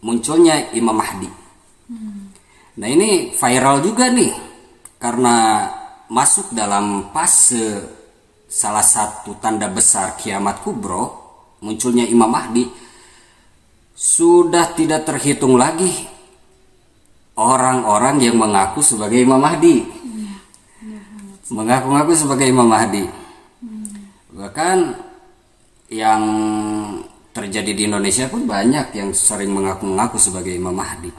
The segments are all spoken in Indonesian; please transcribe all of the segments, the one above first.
munculnya Imam Mahdi. Nah ini viral juga nih karena masuk dalam fase salah satu tanda besar kiamat kubro, munculnya Imam Mahdi. Sudah tidak terhitung lagi orang-orang yang mengaku sebagai Imam Mahdi, mengaku-ngaku sebagai Imam Mahdi. Bahkan yang terjadi di Indonesia pun banyak yang sering mengaku-ngaku sebagai Imam Mahdi.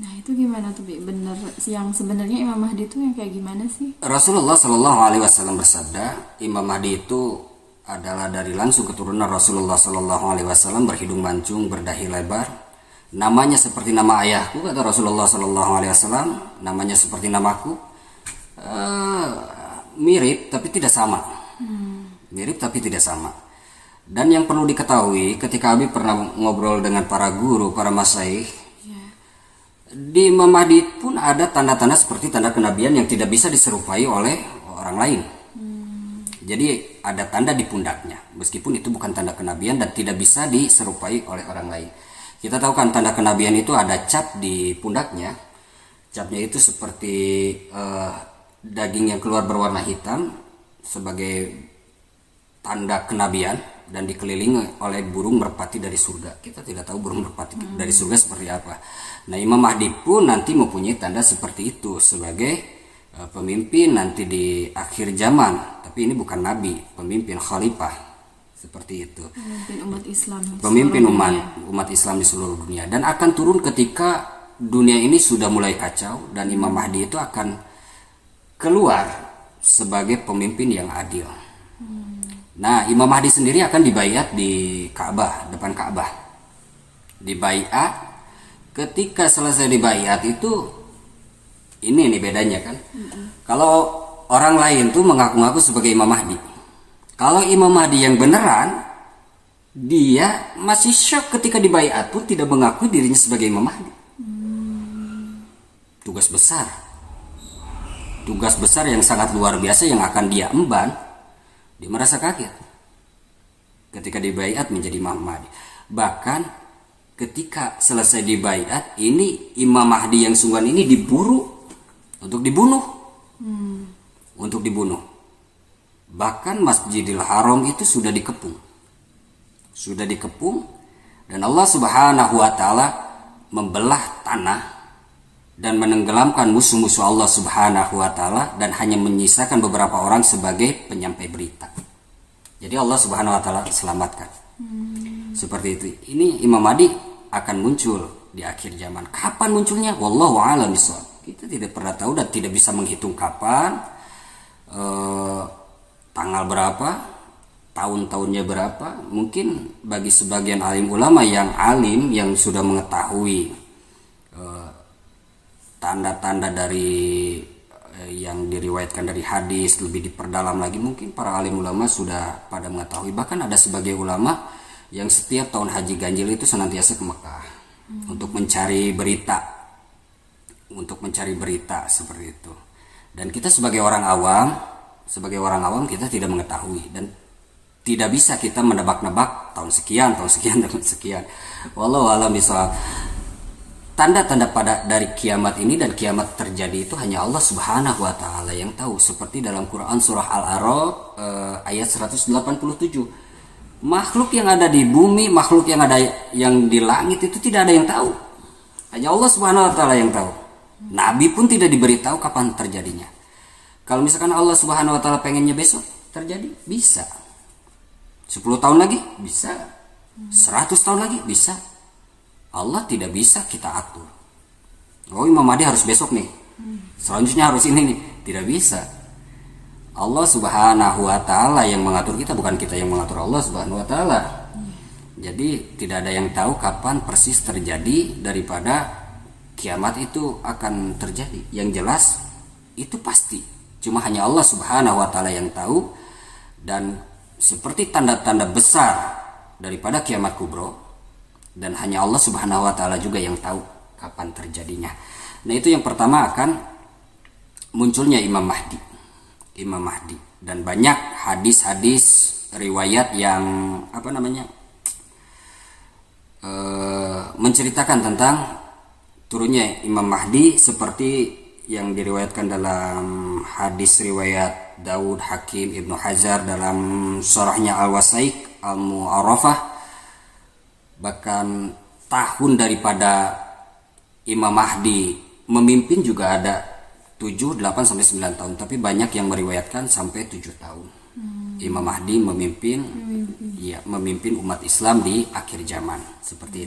Nah itu gimana tuh Bi? Bener yang sebenarnya Imam Mahdi itu yang kayak gimana sih? Rasulullah Shallallahu Alaihi Wasallam bersabda, Imam Mahdi itu adalah dari langsung keturunan Rasulullah Shallallahu Alaihi Wasallam, berhidung mancung, berdahi lebar. Namanya seperti nama ayahku, kata Rasulullah Shallallahu Alaihi Wasallam. Namanya seperti namaku, mirip tapi tidak sama. Mirip tapi tidak sama. Dan yang perlu diketahui, ketika Abi pernah ngobrol dengan para guru, para masyaikh, di Imam Mahdi pun ada tanda-tanda seperti tanda kenabian yang tidak bisa diserupai oleh orang lain. Jadi ada tanda di pundaknya, meskipun itu bukan tanda kenabian dan tidak bisa diserupai oleh orang lain. Kita tahu kan tanda kenabian itu ada cap di pundaknya. Capnya itu seperti daging yang keluar berwarna hitam sebagai tanda kenabian dan dikelilingi oleh burung merpati dari surga. Kita tidak tahu burung merpati dari surga seperti apa. Nah Imam Mahdi pun nanti mempunyai tanda seperti itu sebagai pemimpin nanti di akhir zaman. Tapi ini bukan nabi, pemimpin khalifah seperti itu. Pemimpin umat Islam. Pemimpin umat Islam di seluruh dunia, dan akan turun ketika dunia ini sudah mulai kacau dan Imam Mahdi itu akan keluar sebagai pemimpin yang adil. Nah, Imam Mahdi sendiri akan dibaiat di Ka'bah, depan Ka'bah. Dibaiat. Ketika selesai dibaiat itu, ini nih bedanya kan. Kalau orang lain tuh mengaku-ngaku sebagai Imam Mahdi. Kalau Imam Mahdi yang beneran, dia masih syok ketika dibaiat pun tidak mengaku dirinya sebagai Imam Mahdi. Tugas besar. Tugas besar yang sangat luar biasa yang akan dia emban. Dia merasa kaget ketika dibaiat menjadi Imam Mahdi. Bahkan ketika selesai dibaiat, ini Imam Mahdi yang sungguhan ini diburu untuk dibunuh. Untuk dibunuh. Bahkan Masjidil Haram itu sudah dikepung. Sudah dikepung dan Allah Subhanahu wa taala membelah tanah dan menenggelamkan musuh-musuh Allah Subhanahu wa taala dan hanya menyisakan beberapa orang sebagai penyampai berita. Jadi Allah Subhanahu wa taala selamatkan. Seperti itu. Ini Imam Mahdi akan muncul di akhir zaman. Kapan munculnya? Wallahu a'lam bishawab. Kita tidak pernah tahu dan tidak bisa menghitung kapan, tanggal berapa, tahun-tahunnya berapa. Mungkin bagi sebagian alim ulama yang alim, yang sudah mengetahui tanda-tanda dari yang diriwayatkan dari hadis, lebih diperdalam lagi, mungkin para alim ulama sudah pada mengetahui. Bahkan ada sebagai ulama yang setiap tahun haji ganjil itu senantiasa ke Mekah untuk mencari berita, seperti itu. Dan kita sebagai orang awam kita tidak mengetahui dan tidak bisa kita menebak-nebak tahun sekian. Wallahu a'lam bishawab. Tanda-tanda dari kiamat ini dan kiamat terjadi itu hanya Allah Subhanahu wa taala yang tahu. Seperti dalam Quran surah Al-A'raf ayat 187. Makhluk yang ada di bumi, makhluk yang ada yang di langit itu tidak ada yang tahu. Hanya Allah Subhanahu wa taala yang tahu. Nabi pun tidak diberitahu kapan terjadinya. Kalau misalkan Allah Subhanahu wa taala pengennya besok terjadi, bisa. 10 tahun lagi bisa. 100 tahun lagi bisa. Allah tidak bisa kita atur. Oh, Imam Mahdi harus besok nih. Selanjutnya harus ini nih. Tidak bisa. Allah Subhanahu wa taala yang mengatur kita, bukan kita yang mengatur Allah Subhanahu wa taala. Jadi tidak ada yang tahu kapan persis terjadi daripada kiamat itu akan terjadi. Yang jelas itu pasti. Cuma hanya Allah Subhanahu wa taala yang tahu, dan seperti tanda-tanda besar daripada kiamat kubro, dan hanya Allah Subhanahu wa taala juga yang tahu kapan terjadinya. Nah, itu yang pertama akan munculnya Imam Mahdi. Dan banyak hadis-hadis riwayat yang menceritakan tentang turunnya Imam Mahdi seperti yang diriwayatkan dalam hadis riwayat Daud, Hakim, Ibnu Hajar dalam syarahnya Al-Wasaiq Al-Mu'arrafah. Bahkan tahun daripada Imam Mahdi memimpin juga ada 7, 8 sampai 9 tahun, tapi banyak yang meriwayatkan sampai 7 tahun. Imam Mahdi memimpin umat Islam di akhir zaman seperti